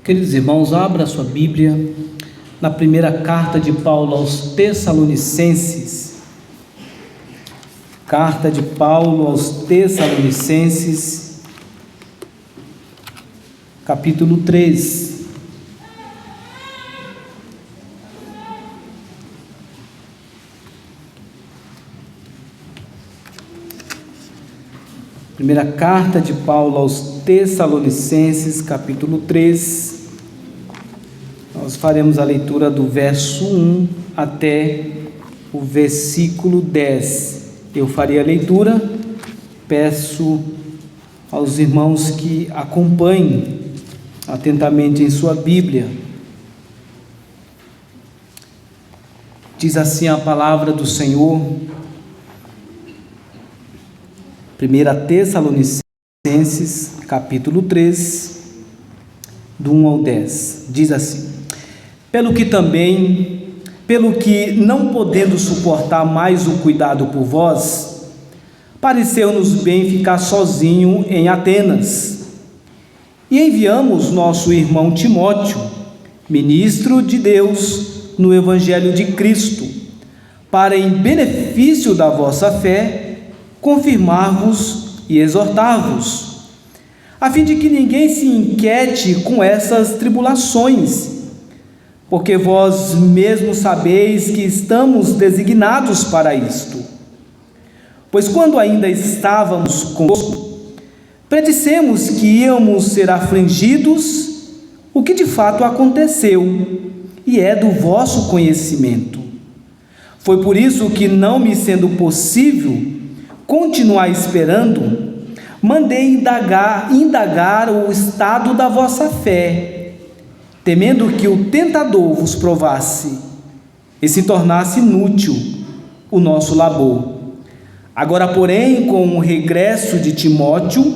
Queridos irmãos, abra a sua Bíblia na primeira carta de Paulo aos Tessalonicenses. Carta de Paulo aos Tessalonicenses, capítulo 3. Primeira carta de Paulo aos Tessalonicenses, capítulo 3. Nós faremos a leitura do verso 1 até o versículo 10. Eu farei a leitura, peço aos irmãos que acompanhem atentamente em sua Bíblia. Diz assim a palavra do Senhor, 1 Tessalonicenses, capítulo 3, do 1 ao 10, diz assim: pelo que não podendo suportar mais o cuidado por vós, pareceu-nos bem ficar sozinho em Atenas, e enviamos nosso irmão Timóteo, ministro de Deus no Evangelho de Cristo, para, em benefício da vossa fé, confirmar-vos e exortar-vos, a fim de que ninguém se inquiete com essas tribulações, porque vós mesmos sabeis que estamos designados para isto. Pois quando ainda estávamos convosco, predissemos que íamos ser afligidos, o que de fato aconteceu, e é do vosso conhecimento. Foi por isso que, não me sendo possível continuar esperando, mandei indagar o estado da vossa fé, temendo que o tentador vos provasse e se tornasse inútil o nosso labor. Agora, porém, com o regresso de Timóteo,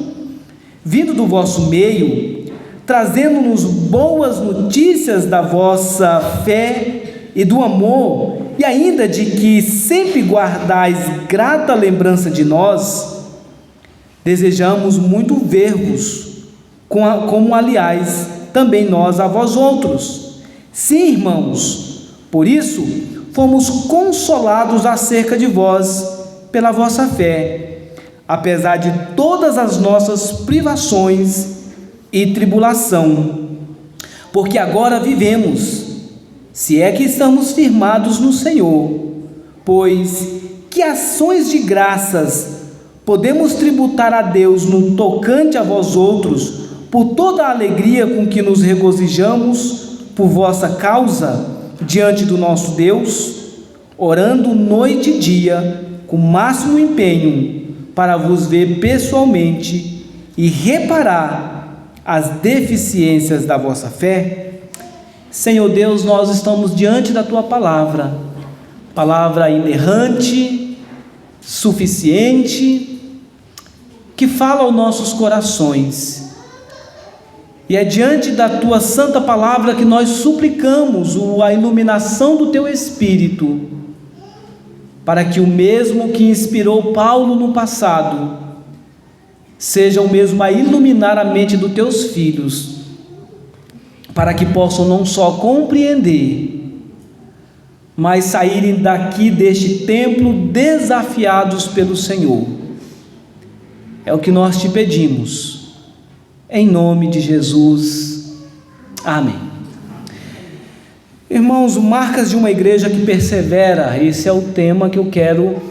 vindo do vosso meio, trazendo-nos boas notícias da vossa fé e do amor, e ainda de que sempre guardais grata lembrança de nós, desejamos muito ver-vos, como aliás também nós a vós outros. Sim, irmãos, por isso fomos consolados acerca de vós pela vossa fé, apesar de todas as nossas privações e tribulação, porque agora vivemos, se é que estamos firmados no Senhor, pois que ações de graças podemos tributar a Deus no tocante a vós outros, por toda a alegria com que nos regozijamos por vossa causa diante do nosso Deus, orando noite e dia com máximo empenho para vos ver pessoalmente e reparar as deficiências da vossa fé? Senhor Deus, nós estamos diante da Tua palavra, palavra inerrante, suficiente, que fala aos nossos corações. E é diante da Tua santa palavra que nós suplicamos a iluminação do Teu Espírito, para que o mesmo que inspirou Paulo no passado, seja o mesmo a iluminar a mente dos Teus filhos, para que possam não só compreender, mas saírem daqui deste templo desafiados pelo Senhor. É o que nós te pedimos, em nome de Jesus, amém. Irmãos, marcas de uma igreja que persevera, esse é o tema que eu quero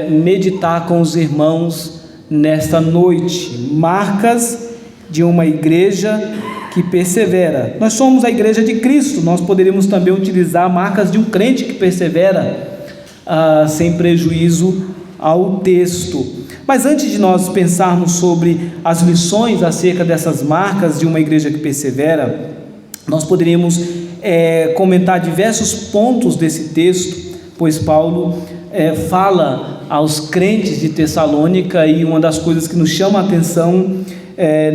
meditar com os irmãos nesta noite. Marcas de uma igreja que persevera. Nós somos a igreja de Cristo, nós poderíamos também utilizar marcas de um crente que persevera, sem prejuízo ao texto. Mas antes de nós pensarmos sobre as lições acerca dessas marcas de uma igreja que persevera, nós poderíamos comentar diversos pontos desse texto, pois Paulo fala aos crentes de Tessalônica, e uma das coisas que nos chama a atenção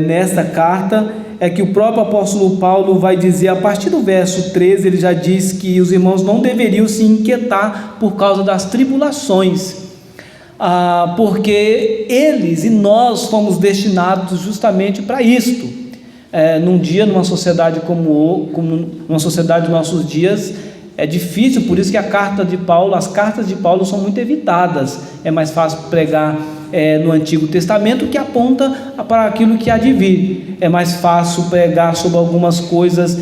nesta carta é que o próprio apóstolo Paulo vai dizer, a partir do verso 13, ele já diz que os irmãos não deveriam se inquietar por causa das tribulações, porque eles e nós fomos destinados justamente para isto, Num dia, numa sociedade como numa sociedade dos nossos dias, é difícil, por isso que as cartas de Paulo são muito evitadas. É mais fácil pregar no Antigo Testamento, que aponta para aquilo que há de vir. É mais fácil pregar sobre algumas coisas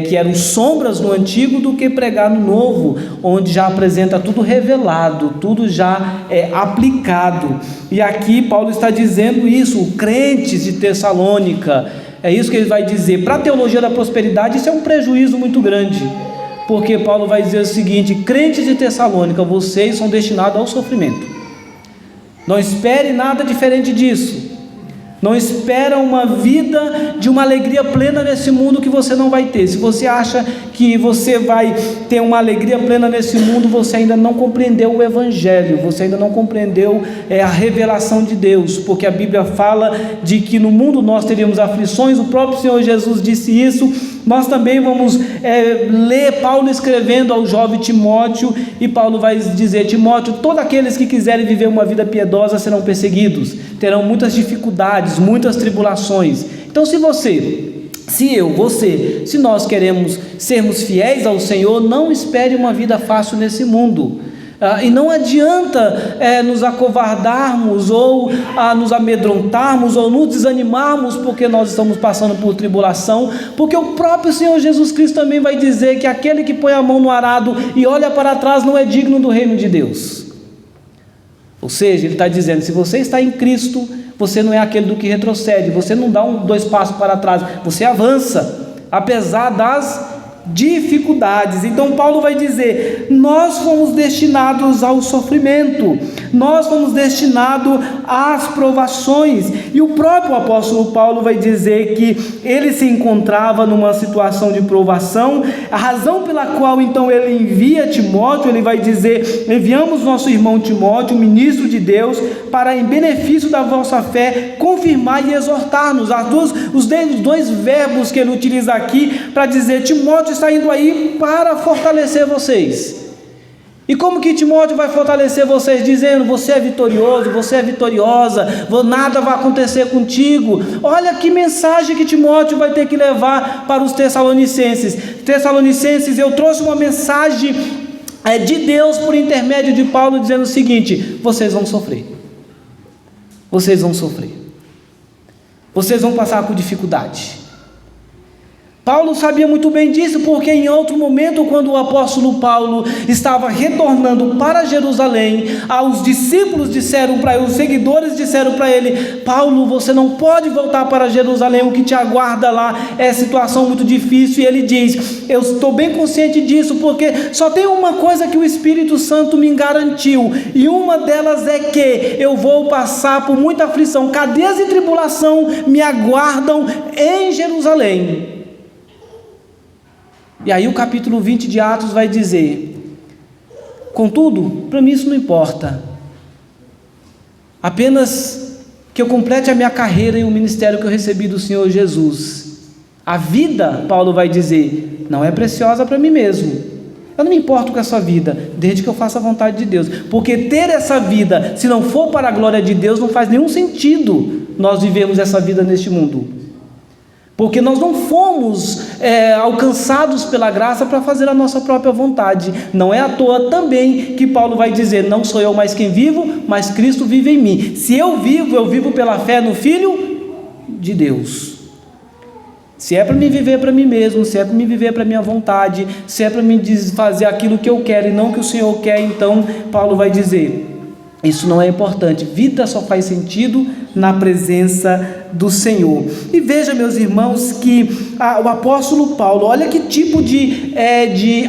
que eram sombras no Antigo do que pregar no Novo, onde já apresenta tudo revelado, tudo já aplicado. E aqui Paulo está dizendo isso, crentes de Tessalônica, é isso que ele vai dizer. Para a teologia da prosperidade, isso é um prejuízo muito grande, porque Paulo vai dizer o seguinte: crentes de Tessalônica, vocês são destinados ao sofrimento. Não espere nada diferente disso. Não espera uma vida de uma alegria plena nesse mundo que você não vai ter. Se você acha que você vai ter uma alegria plena nesse mundo, você ainda não compreendeu o Evangelho, você ainda não compreendeu a revelação de Deus, porque a Bíblia fala de que no mundo nós teríamos aflições. O próprio Senhor Jesus disse isso. Nós também vamos ler Paulo escrevendo ao jovem Timóteo, e Paulo vai dizer: Timóteo, todos aqueles que quiserem viver uma vida piedosa serão perseguidos, terão muitas dificuldades, muitas tribulações. Então se nós queremos sermos fiéis ao Senhor, não espere uma vida fácil nesse mundo. E não adianta nos acovardarmos, ou nos amedrontarmos, ou nos desanimarmos porque nós estamos passando por tribulação, porque o próprio Senhor Jesus Cristo também vai dizer que aquele que põe a mão no arado e olha para trás não é digno do reino de Deus. Ou seja, ele está dizendo: se você está em Cristo, você não é aquele do que retrocede, você não dá 2 passos para trás, você avança, apesar das dificuldades. Então Paulo vai dizer: nós fomos destinados ao sofrimento, nós fomos destinados às provações. E o próprio apóstolo Paulo vai dizer que ele se encontrava numa situação de provação, a razão pela qual então ele envia Timóteo. Ele vai dizer: enviamos nosso irmão Timóteo, ministro de Deus, para, em benefício da vossa fé, confirmar e exortar-nos. Os 2 verbos que ele utiliza aqui para dizer: Timóteo está indo aí para fortalecer vocês. E como que Timóteo vai fortalecer vocês? Dizendo: você é vitorioso, você é vitoriosa, nada vai acontecer contigo. Olha que mensagem que Timóteo vai ter que levar para os Tessalonicenses. Tessalonicenses, eu trouxe uma mensagem de Deus por intermédio de Paulo, dizendo o seguinte: vocês vão sofrer, vocês vão sofrer, vocês vão passar por dificuldade. Paulo sabia muito bem disso, porque em outro momento, quando o apóstolo Paulo estava retornando para Jerusalém, os discípulos disseram para ele, os seguidores disseram para ele: Paulo, você não pode voltar para Jerusalém, o que te aguarda lá é situação muito difícil. E ele diz: eu estou bem consciente disso, porque só tem uma coisa que o Espírito Santo me garantiu, e uma delas é que eu vou passar por muita aflição, cadeias e tribulação me aguardam em Jerusalém. E aí o capítulo 20 de Atos vai dizer: contudo, para mim isso não importa, apenas que eu complete a minha carreira e o ministério que eu recebi do Senhor Jesus. A vida, Paulo vai dizer, não é preciosa para mim mesmo. Eu não me importo com essa vida, desde que eu faça a vontade de Deus, porque ter essa vida, se não for para a glória de Deus, não faz nenhum sentido nós vivemos essa vida neste mundo. Porque nós não fomos alcançados pela graça para fazer a nossa própria vontade. Não é à toa também que Paulo vai dizer: não sou eu mais quem vivo, mas Cristo vive em mim. Se eu vivo pela fé no Filho de Deus. Se é para me viver para mim mesmo, se é para me viver para minha vontade, se é para me fazer aquilo que eu quero e não o que o Senhor quer, então Paulo vai dizer: isso não é importante. Vida só faz sentido na presença do Senhor. E veja, meus irmãos, que o apóstolo Paulo, olha que tipo de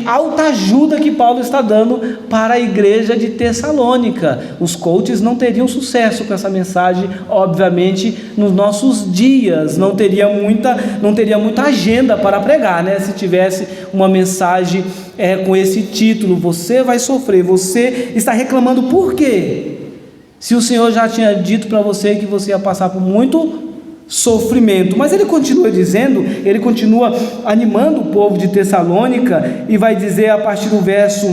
alta ajuda que Paulo está dando para a igreja de Tessalônica. Os coaches não teriam sucesso com essa mensagem, obviamente, nos nossos dias. Não teria muita agenda para pregar, né? Se tivesse uma mensagem com esse título: você vai sofrer. Você está reclamando por quê? Se o Senhor já tinha dito para você que você ia passar por muito sofrimento. Mas ele continua dizendo, ele continua animando o povo de Tessalônica, e vai dizer a partir do verso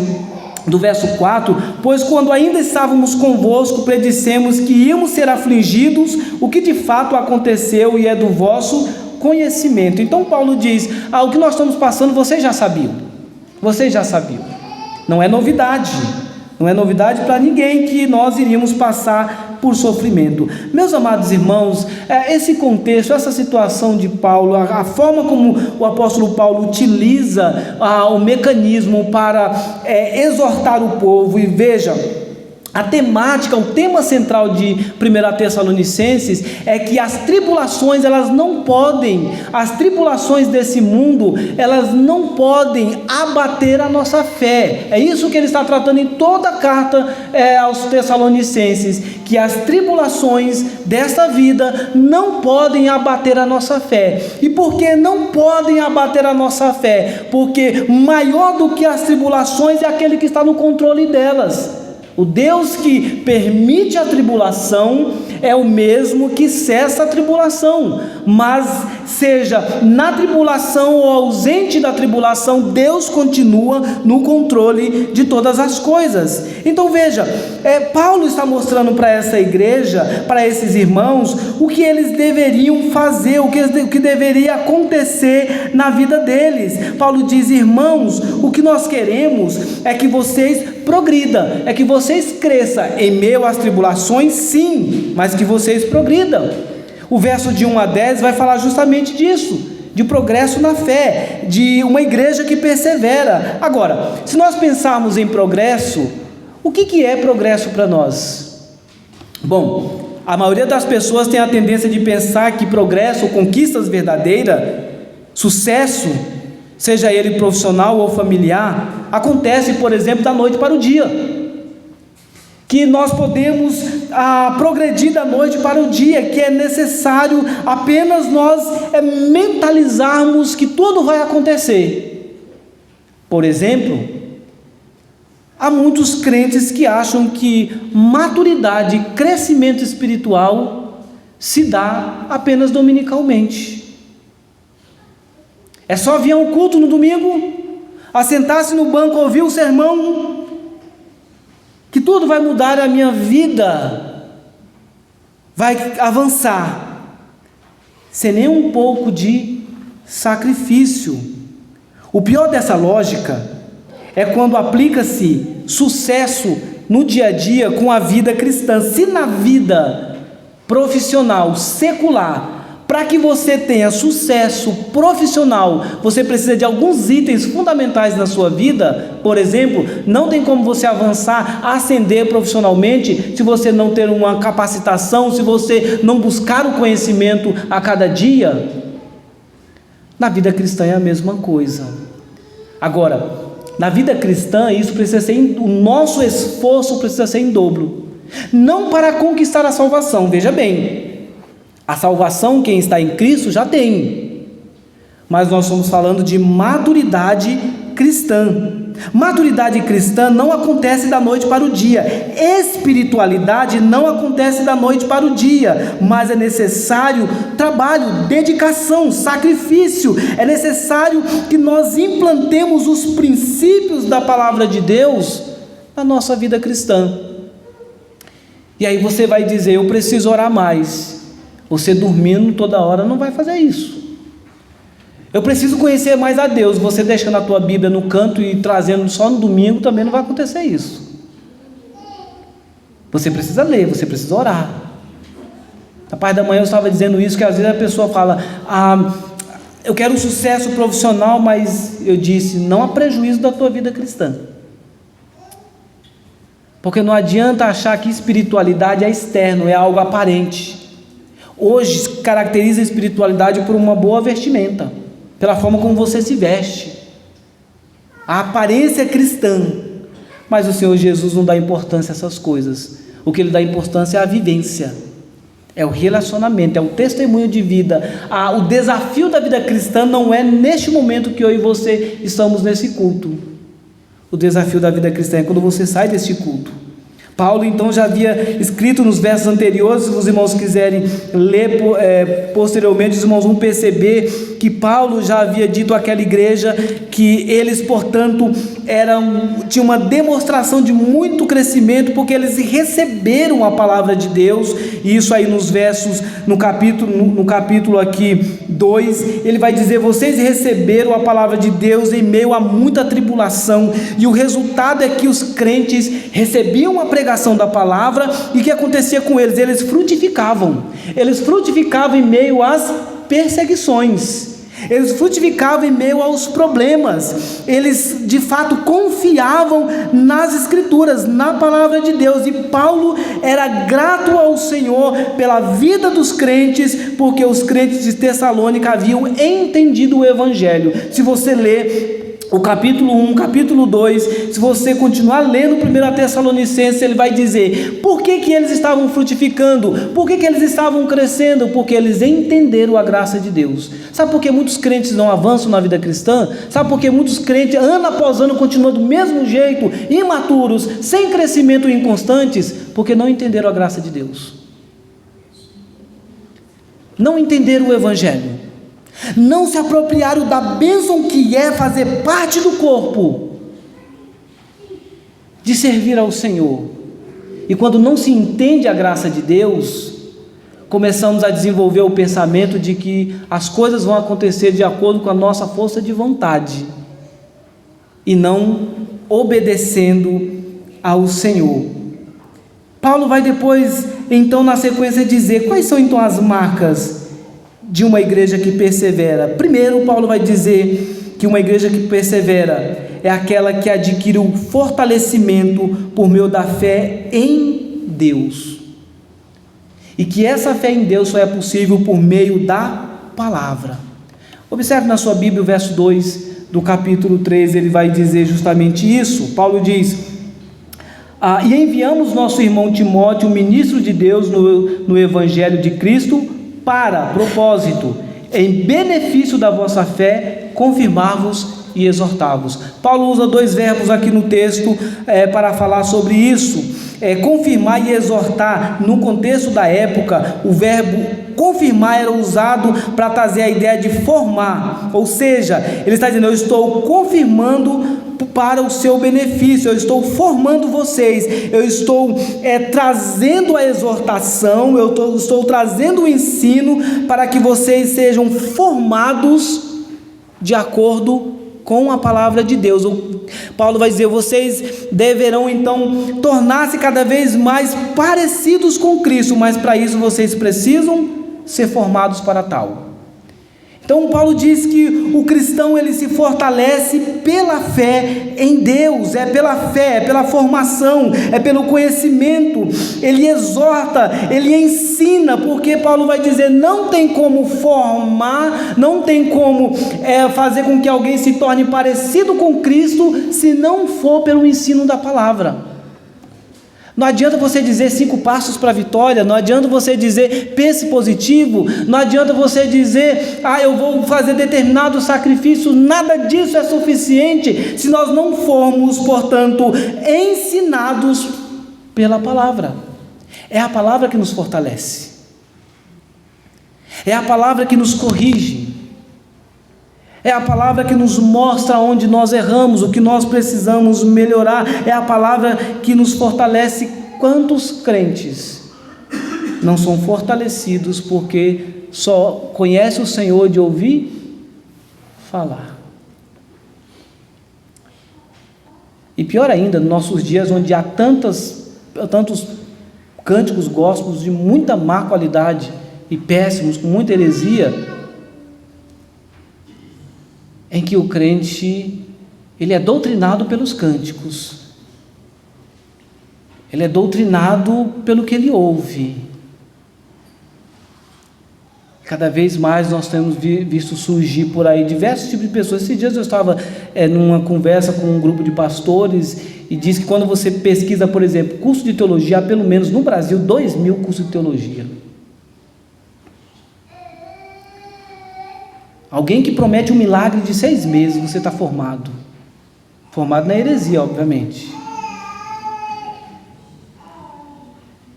4: pois quando ainda estávamos convosco, predissemos que íamos ser afligidos, o que de fato aconteceu, e é do vosso conhecimento. Então Paulo diz, o que nós estamos passando, vocês já sabiam. Vocês já sabiam. Não é novidade. Não é novidade para ninguém que nós iríamos passar por sofrimento. Meus amados irmãos, esse contexto, essa situação de Paulo, a forma como o apóstolo Paulo utiliza o mecanismo para exortar o povo, e veja, a temática, o tema central de 1 Tessalonicenses é que as tribulações desse mundo, elas não podem abater a nossa fé. É isso que ele está tratando em toda a carta aos Tessalonicenses, que as tribulações desta vida não podem abater a nossa fé. E por que não podem abater a nossa fé? Porque maior do que as tribulações é aquele que está no controle delas. O Deus que permite a tribulação é o mesmo que cessa a tribulação, mas seja na tribulação ou ausente da tribulação, Deus continua no controle de todas as coisas. Então veja, Paulo está mostrando para essa igreja, para esses irmãos, o que eles deveriam fazer, o que deveria acontecer na vida deles. Paulo diz: irmãos, o que nós queremos é que vocês progridam, é que vocês cresçam em meio às tribulações, sim, mas que vocês progridam. O verso de 1 a 10 vai falar justamente disso, de progresso na fé, de uma igreja que persevera. Agora, se nós pensarmos em progresso, o que é progresso para nós? Bom, a maioria das pessoas tem a tendência de pensar que progresso, conquistas verdadeiras, sucesso, seja ele profissional ou familiar, acontece, por exemplo, da noite para o dia. Que nós podemos progredir da noite para o dia, que é necessário apenas nós mentalizarmos que tudo vai acontecer. Por exemplo, há muitos crentes que acham que maturidade, crescimento espiritual se dá apenas dominicalmente. É só vir ao culto no domingo, assentar-se no banco, ouvir o sermão, que tudo vai mudar, a minha vida vai avançar, sem nem um pouco de sacrifício. O pior dessa lógica é quando aplica-se sucesso no dia a dia com a vida cristã. Se na vida profissional, secular, para que você tenha sucesso profissional, você precisa de alguns itens fundamentais na sua vida. Por exemplo, não tem como você avançar, ascender profissionalmente, se você não ter uma capacitação, se você não buscar o conhecimento a cada dia. Na vida cristã é a mesma coisa. Agora, na vida cristã, isso precisa ser, o nosso esforço precisa ser em dobro. Não para conquistar a salvação, veja bem, a salvação quem está em Cristo já tem, mas nós estamos falando de maturidade cristã. Maturidade cristã não acontece da noite para o dia, espiritualidade não acontece da noite para o dia, mas é necessário trabalho, dedicação, sacrifício. É necessário que nós implantemos os princípios da palavra de Deus na nossa vida cristã. E aí você vai dizer: eu preciso orar mais. Você dormindo toda hora não vai fazer isso. Eu preciso conhecer mais a Deus. Você deixando a tua Bíblia no canto e trazendo só no domingo, também não vai acontecer isso. Você precisa ler, você precisa orar. Na parte da manhã eu estava dizendo isso, que às vezes a pessoa fala: eu quero um sucesso profissional, mas eu disse, não há prejuízo da tua vida cristã. Porque não adianta achar que espiritualidade é externo, é algo aparente. Hoje caracteriza a espiritualidade por uma boa vestimenta, pela forma como você se veste, a aparência cristã. Mas o Senhor Jesus não dá importância a essas coisas. O que Ele dá importância é a vivência, é o relacionamento, é o testemunho de vida. O desafio da vida cristã não é neste momento que eu e você estamos nesse culto. O desafio da vida cristã é quando você sai deste culto. Paulo então já havia escrito nos versos anteriores, se os irmãos quiserem ler posteriormente, os irmãos vão perceber que Paulo já havia dito àquela igreja que eles, portanto, tinham uma demonstração de muito crescimento, porque eles receberam a palavra de Deus. E isso aí nos versos, no capítulo aqui 2, ele vai dizer: vocês receberam a palavra de Deus em meio a muita tribulação, e o resultado é que os crentes recebiam a pregação da palavra, e o que acontecia com eles? Eles frutificavam em meio às perseguições, eles frutificavam em meio aos problemas, eles de fato confiavam nas Escrituras, na palavra de Deus. E Paulo era grato ao Senhor pela vida dos crentes, porque os crentes de Tessalônica haviam entendido o Evangelho. Se você ler o capítulo 1, capítulo 2, se você continuar lendo 1 Tessalonicenses, ele vai dizer por que eles estavam frutificando, por que eles estavam crescendo, porque eles entenderam a graça de Deus. Sabe por que muitos crentes não avançam na vida cristã? Sabe por que muitos crentes, ano após ano, continuam do mesmo jeito, imaturos, sem crescimento e inconstantes? Porque não entenderam a graça de Deus, não entenderam o Evangelho, não se apropriaram da bênção que é fazer parte do corpo, de servir ao Senhor. E quando não se entende a graça de Deus, começamos a desenvolver o pensamento de que as coisas vão acontecer de acordo com a nossa força de vontade, e não obedecendo ao Senhor. Paulo vai depois, então, na sequência, dizer quais são então as marcas de uma igreja que persevera. Primeiro, Paulo vai dizer que uma igreja que persevera é aquela que adquire o fortalecimento por meio da fé em Deus, e que essa fé em Deus só é possível por meio da palavra. Observe na sua Bíblia o verso 2 do capítulo 3, ele vai dizer justamente isso. Paulo diz: e enviamos nosso irmão Timóteo, ministro de Deus no Evangelho de Cristo, para propósito, em benefício da vossa fé, confirmar-vos e exortar-vos. Paulo usa dois verbos aqui no texto para falar sobre isso. Confirmar e exortar, no contexto da época, o verbo confirmar era usado para trazer a ideia de formar, ou seja, ele está dizendo: eu estou confirmando para o seu benefício, eu estou formando vocês, eu estou trazendo a exortação, eu estou trazendo o ensino para que vocês sejam formados de acordo com a palavra de Deus. Paulo vai dizer: vocês deverão então tornar-se cada vez mais parecidos com Cristo, mas para isso vocês precisam ser formados para tal. Então Paulo diz que o cristão, ele se fortalece pela fé em Deus, é pela fé, é pela formação, é pelo conhecimento. Ele exorta, ele ensina, porque Paulo vai dizer: não tem como formar, não tem como fazer com que alguém se torne parecido com Cristo, se não for pelo ensino da palavra. Não adianta você dizer 5 passos para a vitória, não adianta você dizer pense positivo, não adianta você dizer eu vou fazer determinado sacrifício. Nada disso é suficiente se nós não formos, portanto, ensinados pela palavra. É a palavra que nos fortalece, é a palavra que nos corrige, é a palavra que nos mostra onde nós erramos, o que nós precisamos melhorar, é a palavra que nos fortalece. Quantos crentes não são fortalecidos porque só conhecem o Senhor de ouvir falar? E pior ainda, nos nossos dias, onde há tantos cânticos gospels de muita má qualidade e péssimos, com muita heresia, em que o crente, ele é doutrinado pelos cânticos, ele é doutrinado pelo que ele ouve. Cada vez mais nós temos visto surgir por aí diversos tipos de pessoas. Esses dias eu estava numa conversa com um grupo de pastores, e diz que quando você pesquisa, por exemplo, curso de teologia, há pelo menos no Brasil 2.000 cursos de teologia. Alguém que promete um milagre de 6 meses, você está formado na heresia, obviamente,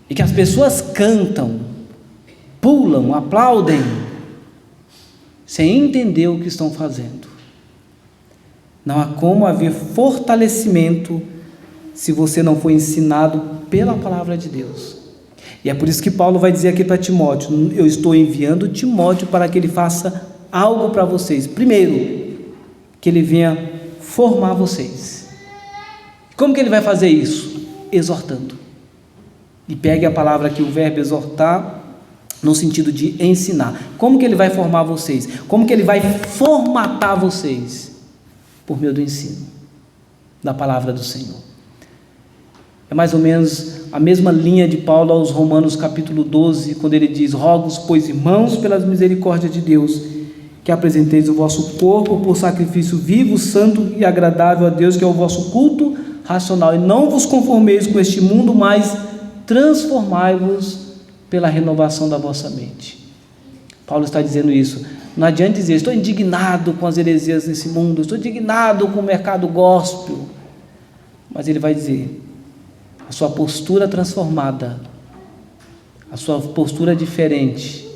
e que as pessoas cantam, pulam, aplaudem, sem entender o que estão fazendo. Não há como haver fortalecimento se você não for ensinado pela palavra de Deus. E é por isso que Paulo vai dizer aqui para Timóteo: eu estou enviando Timóteo para que ele faça algo para vocês. Primeiro, que Ele venha formar vocês. Como que Ele vai fazer isso? Exortando. E pegue a palavra aqui, o verbo exortar, no sentido de ensinar. Como que Ele vai formar vocês? Como que Ele vai formatar vocês? Por meio do ensino da palavra do Senhor. É mais ou menos a mesma linha de Paulo aos Romanos capítulo 12, quando ele diz: rogo-vos, pois, irmãos, pelas misericórdias de Deus, que apresenteis o vosso corpo por sacrifício vivo, santo e agradável a Deus, que é o vosso culto racional, e não vos conformeis com este mundo, mas transformai-vos pela renovação da vossa mente. Paulo está dizendo isso. Não adianta dizer: estou indignado com as heresias nesse mundo, estou indignado com o mercado gospel. Mas ele vai dizer: a sua postura transformada, a sua postura diferente,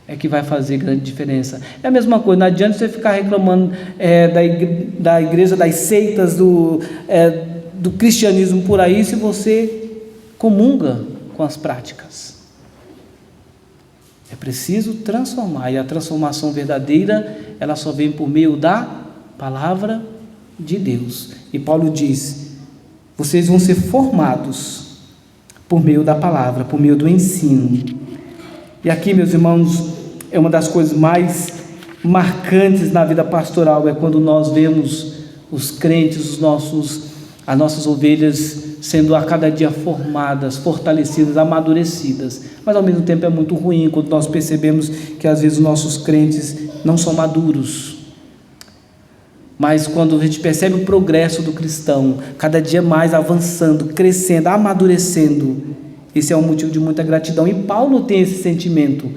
é que vai fazer grande diferença. É a mesma coisa, não adianta você ficar reclamando da igreja, das seitas, do cristianismo por aí, se você comunga com as práticas. É preciso transformar, e a transformação verdadeira, ela só vem por meio da palavra de Deus. E Paulo diz: vocês vão ser formados por meio da palavra, por meio do ensino. E aqui, meus irmãos, é uma das coisas mais marcantes na vida pastoral, é quando nós vemos os crentes, as nossas ovelhas sendo a cada dia formadas, fortalecidas, amadurecidas. Mas ao mesmo tempo é muito ruim quando nós percebemos que às vezes os nossos crentes não são maduros. Mas quando a gente percebe o progresso do cristão, cada dia mais avançando, crescendo, amadurecendo, esse é um motivo de muita gratidão. E Paulo tem esse sentimento,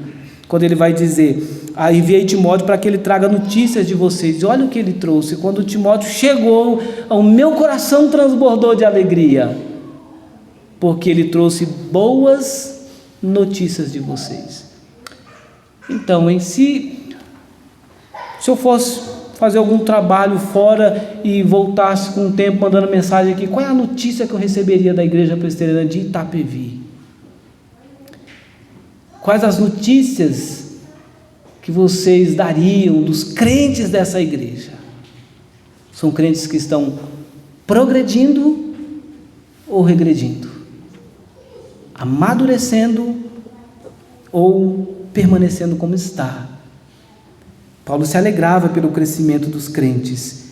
quando ele vai dizer: enviei Timóteo para que ele traga notícias de vocês. E olha o que ele trouxe. Quando Timóteo chegou, o meu coração transbordou de alegria, porque ele trouxe boas notícias de vocês. Então, se eu fosse fazer algum trabalho fora e voltasse com um tempo mandando mensagem aqui, qual é a notícia que eu receberia da Igreja Presbiteriana de Itapevi? Quais as notícias que vocês dariam dos crentes dessa igreja? São crentes que estão progredindo ou regredindo? Amadurecendo ou permanecendo como está? Paulo se alegrava pelo crescimento dos crentes.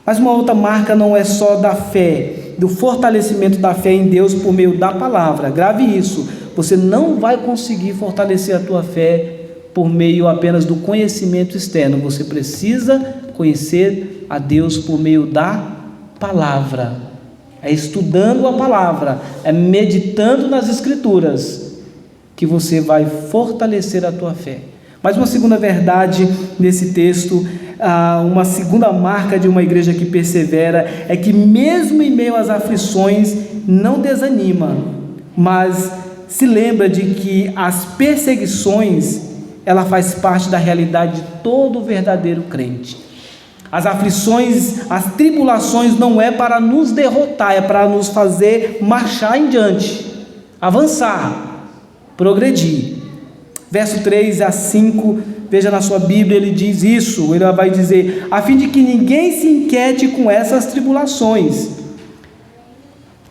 Mas uma outra marca não é só da fé, do fortalecimento da fé em Deus por meio da palavra. Grave isso: você não vai conseguir fortalecer a tua fé por meio apenas do conhecimento externo. Você precisa conhecer a Deus por meio da palavra. É estudando a palavra, é meditando nas Escrituras, que você vai fortalecer a tua fé. Mas uma segunda verdade nesse texto, uma segunda marca de uma igreja que persevera, é que mesmo em meio às aflições, não desanima, mas se lembra de que as perseguições, ela faz parte da realidade de todo verdadeiro crente. As aflições, as tribulações não é para nos derrotar, é para nos fazer marchar em diante, avançar, progredir. Verso 3 a 5, veja na sua Bíblia, ele diz isso, ele vai dizer: a fim de que ninguém se inquiete com essas tribulações,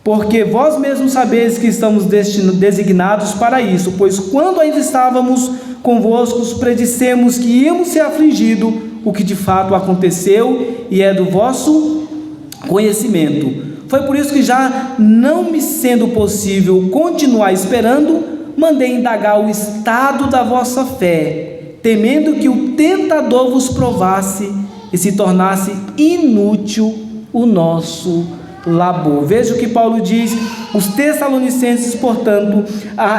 porque vós mesmos sabeis que estamos designados para isso, pois quando ainda estávamos convosco, predissemos que íamos ser afligidos, o que de fato aconteceu e é do vosso conhecimento. Foi por isso que, já não me sendo possível continuar esperando, mandei indagar o estado da vossa fé, temendo que o tentador vos provasse e se tornasse inútil o nosso labor. Veja o que Paulo diz: os tessalonicenses, portanto,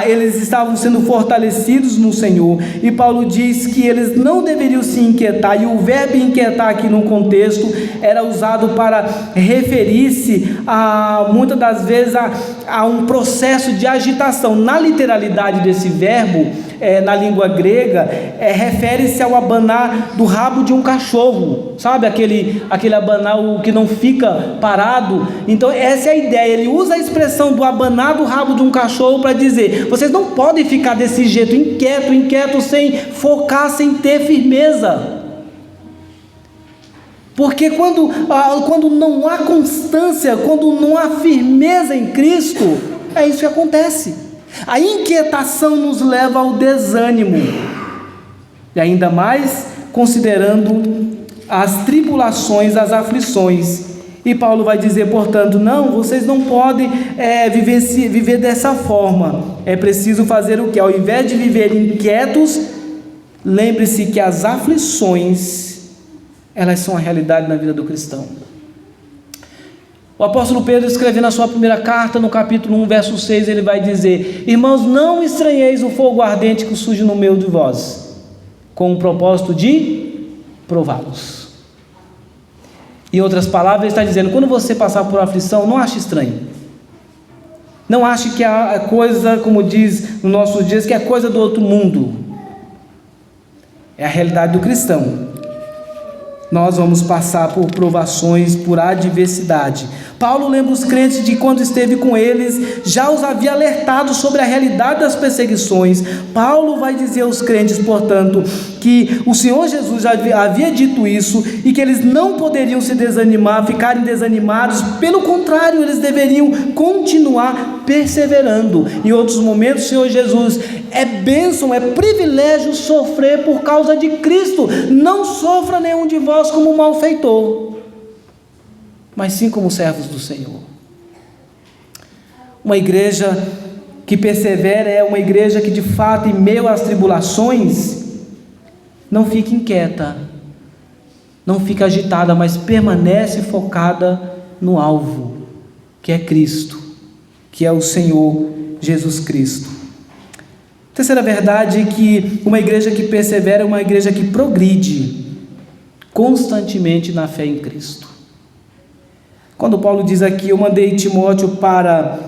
eles estavam sendo fortalecidos no Senhor, e Paulo diz que eles não deveriam se inquietar, e o verbo inquietar aqui no contexto era usado para referir-se muitas das vezes a um processo de agitação. Na literalidade desse verbo, na língua grega, refere-se ao abanar do rabo de um cachorro, sabe, aquele abanar que não fica parado. Então essa é a ideia. Ele usa a expressão expressão do abanar do rabo de um cachorro para dizer: vocês não podem ficar desse jeito, inquieto, sem focar, sem ter firmeza. Porque quando não há constância, quando não há firmeza em Cristo, é isso que acontece. A inquietação nos leva ao desânimo, e ainda mais considerando as tribulações, as aflições. E Paulo vai dizer, portanto, não, vocês não podem viver dessa forma. É preciso fazer o que? Ao invés de viver inquietos, lembre-se que as aflições, elas são a realidade na vida do cristão. O apóstolo Pedro, escrevendo a sua primeira carta, no capítulo 1, verso 6, ele vai dizer: irmãos, não estranheis o fogo ardente que surge no meio de vós, com o propósito de prová-los. Em outras palavras, ele está dizendo: quando você passar por aflição, não ache estranho. Não ache que é coisa, como diz nos nossos dias, que é coisa do outro mundo. É a realidade do cristão. Nós vamos passar por provações, por adversidade. Paulo lembra os crentes de quando esteve com eles, já os havia alertado sobre a realidade das perseguições. Paulo vai dizer aos crentes, portanto, que o Senhor Jesus já havia dito isso e que eles não poderiam se desanimar, ficarem desanimados. Pelo contrário, eles deveriam continuar perseverando. Em outros momentos, o Senhor Jesus: é bênção, é privilégio sofrer por causa de Cristo. Não sofra nenhum de vós como malfeitor, mas sim como servos do Senhor. Uma igreja que persevera é uma igreja que, de fato, em meio às tribulações, não fica inquieta, não fica agitada, mas permanece focada no alvo, que é Cristo, que é o Senhor Jesus Cristo. Terceira verdade é que uma igreja que persevera é uma igreja que progride constantemente na fé em Cristo. Quando Paulo diz aqui: eu mandei Timóteo para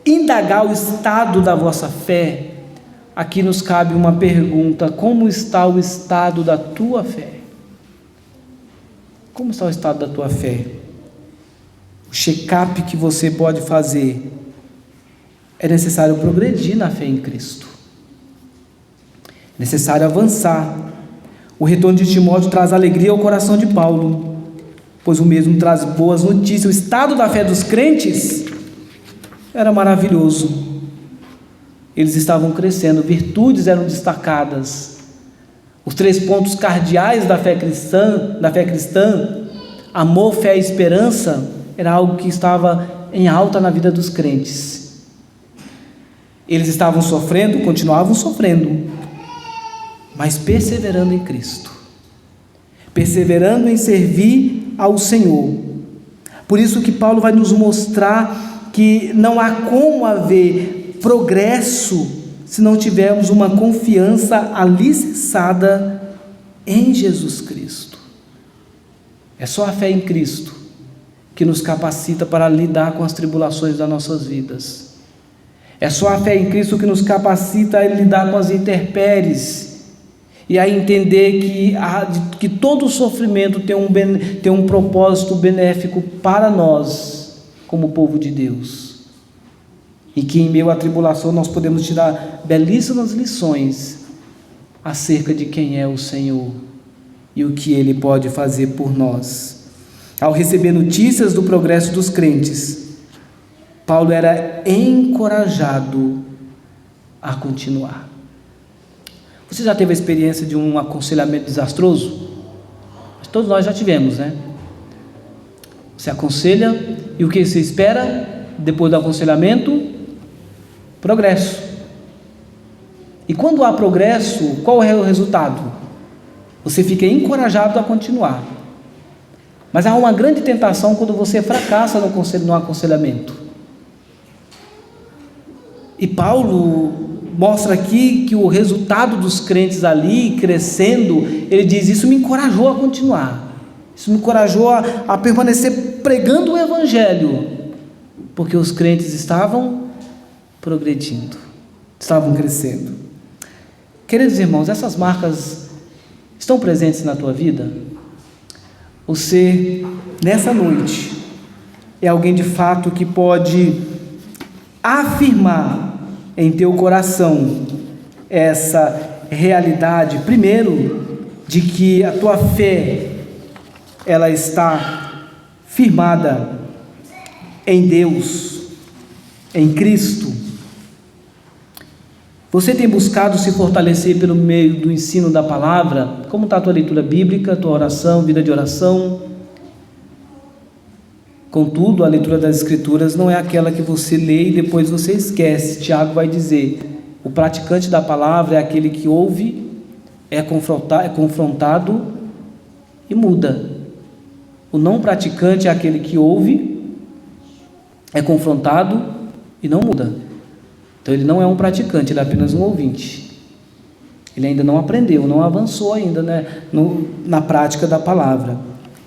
indagar o estado da vossa fé, aqui nos cabe uma pergunta: como está o estado da tua fé? Como está o estado da tua fé? O check-up que você pode fazer: é necessário progredir na fé em Cristo, é necessário avançar. O retorno de Timóteo traz alegria ao coração de Paulo, pois o mesmo traz boas notícias. O estado da fé dos crentes era maravilhoso. Eles estavam crescendo, virtudes eram destacadas. Os 3 pontos cardeais da fé cristã, amor, fé e esperança, era algo que estava em alta na vida dos crentes. Eles estavam sofrendo, continuavam sofrendo, mas perseverando em Cristo, perseverando em servir ao Senhor. Por isso que Paulo vai nos mostrar que não há como haver progresso se não tivermos uma confiança alicerçada em Jesus Cristo. É só a fé em Cristo que nos capacita para lidar com as tribulações das nossas vidas. É só a fé em Cristo que nos capacita a lidar com as intempéries e a entender que todo sofrimento tem um propósito benéfico para nós, como povo de Deus. E que em meio à tribulação nós podemos tirar belíssimas lições acerca de quem é o Senhor e o que Ele pode fazer por nós. Ao receber notícias do progresso dos crentes, Paulo era encorajado a continuar. Você já teve a experiência de um aconselhamento desastroso? Todos nós já tivemos, né? Você aconselha e o que você espera depois do aconselhamento? Progresso. E quando há progresso, qual é o resultado? Você fica encorajado a continuar. Mas há uma grande tentação quando você fracassa no aconselhamento. E Paulo mostra aqui que o resultado dos crentes ali, crescendo, ele diz: isso me encorajou a continuar, isso me encorajou a permanecer pregando o Evangelho, porque os crentes estavam progredindo, estavam crescendo. Queridos irmãos, essas marcas estão presentes na tua vida? Você, nessa noite, é alguém de fato que pode afirmar em teu coração essa realidade, primeiro, de que a tua fé, ela está firmada em Deus, em Cristo. Você tem buscado se fortalecer pelo meio do ensino da palavra? Como está a tua leitura bíblica, tua oração, vida de oração? Contudo, a leitura das Escrituras não é aquela que você lê e depois você esquece. Tiago vai dizer: o praticante da palavra é aquele que ouve, é confrontado e muda. O não praticante é aquele que ouve, é confrontado e não muda. Então ele não é um praticante, ele é apenas um ouvinte. Ele ainda não aprendeu, não avançou ainda, né, na prática da palavra.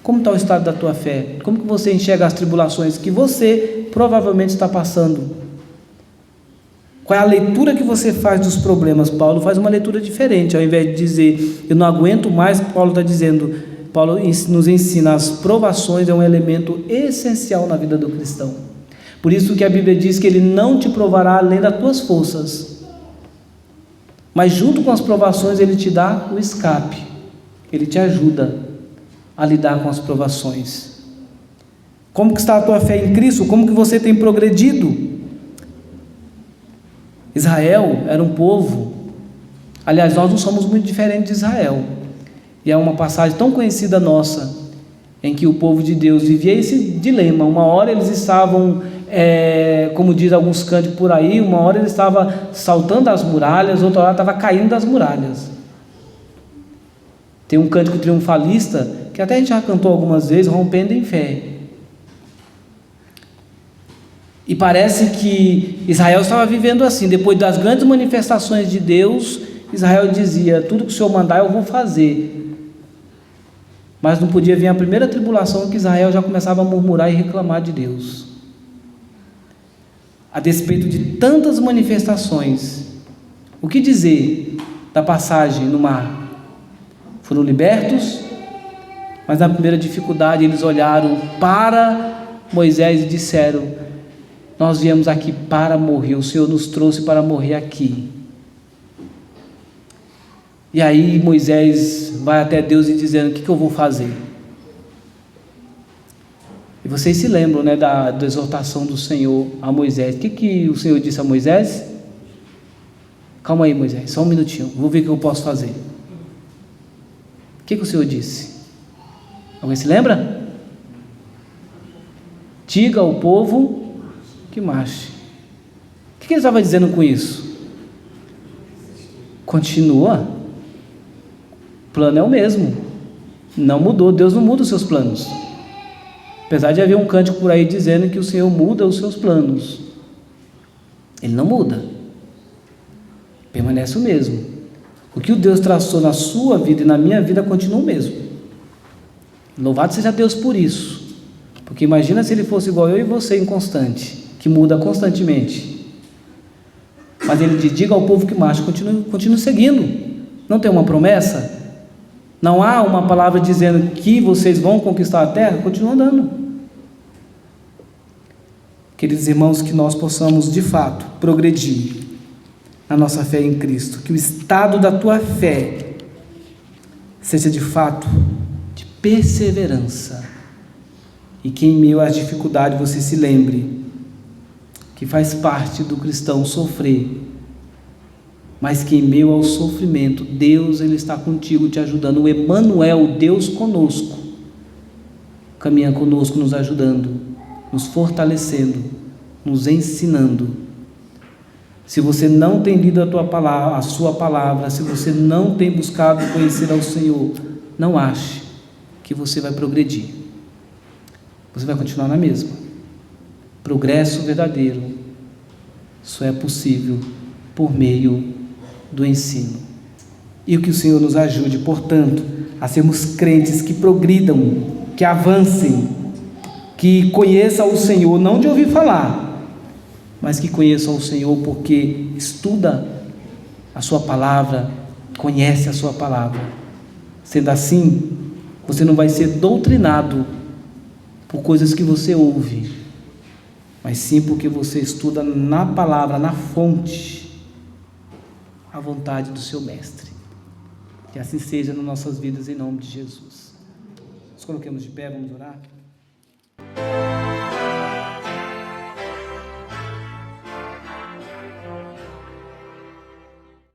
Como está o estado da tua fé? Como que você enxerga as tribulações que você provavelmente está passando? Qual é a leitura que você faz dos problemas? Paulo faz uma leitura diferente. Ao invés de dizer, eu não aguento mais, Paulo está dizendo, Paulo nos ensina, as provações é um elemento essencial na vida do cristão. Por isso que a Bíblia diz que ele não te provará além das tuas forças. Mas junto com as provações ele te dá o escape. Ele te ajuda a lidar com as provações. Como que está a tua fé em Cristo? Como que você tem progredido? Israel era um povo, aliás, nós não somos muito diferentes de Israel, e é uma passagem tão conhecida nossa, em que o povo de Deus vivia esse dilema. Uma hora eles estavam, como diz alguns cânticos por aí, uma hora ele estava saltando as muralhas, outra hora estava caindo das muralhas. Tem um cântico triunfalista, que até a gente já cantou algumas vezes, rompendo em fé. E parece que Israel estava vivendo assim, depois das grandes manifestações de Deus, Israel dizia, tudo que o Senhor mandar eu vou fazer. Mas não podia vir a primeira tribulação que Israel já começava a murmurar e reclamar de Deus. A despeito de tantas manifestações, o que dizer da passagem no mar? Foram libertos, mas na primeira dificuldade eles olharam para Moisés e disseram, nós viemos aqui para morrer, o Senhor nos trouxe para morrer aqui. E aí Moisés vai até Deus e dizendo, o que eu vou fazer? E vocês se lembram, né, da exortação do Senhor a Moisés. O que o Senhor disse a Moisés? Calma aí, Moisés, só um minutinho, vou ver o que eu posso fazer. O que o Senhor disse? Alguém se lembra? Diga ao povo que marche. O que ele estava dizendo com isso? Continua. O plano é o mesmo. Não mudou. Deus não muda os seus planos. Apesar de haver um cântico por aí dizendo que o Senhor muda os seus planos. Ele não muda. Permanece o mesmo. O que o Deus traçou na sua vida e na minha vida continua o mesmo. Louvado seja Deus por isso. Porque imagina se ele fosse igual eu e você, inconstante, que muda constantemente. Mas ele diz, diga ao povo que marche, continue seguindo. Não tem uma promessa? Não há uma palavra dizendo que vocês vão conquistar a terra? Continua andando. Queridos irmãos, que nós possamos de fato progredir na nossa fé em Cristo, que o estado da tua fé seja de fato de perseverança, e que em meio às dificuldades você se lembre que faz parte do cristão sofrer, mas que em meio ao sofrimento, Deus ele está contigo, te ajudando. O Emanuel, Deus conosco, caminha conosco, nos ajudando, nos fortalecendo, nos ensinando. Se você não tem lido a sua palavra, se você não tem buscado conhecer ao Senhor, não ache que você vai progredir. Você vai continuar na mesma. Progresso verdadeiro só é possível por meio do ensino. E que o Senhor nos ajude, portanto, a sermos crentes que progridam, que avancem, que conheçam o Senhor, não de ouvir falar, mas que conheçam o Senhor porque estuda a sua palavra, conhece a sua palavra. Sendo assim, você não vai ser doutrinado por coisas que você ouve, mas sim porque você estuda na palavra, na fonte, a vontade do seu Mestre. Que assim seja nas nossas vidas, em nome de Jesus. Nos coloquemos de pé, vamos orar.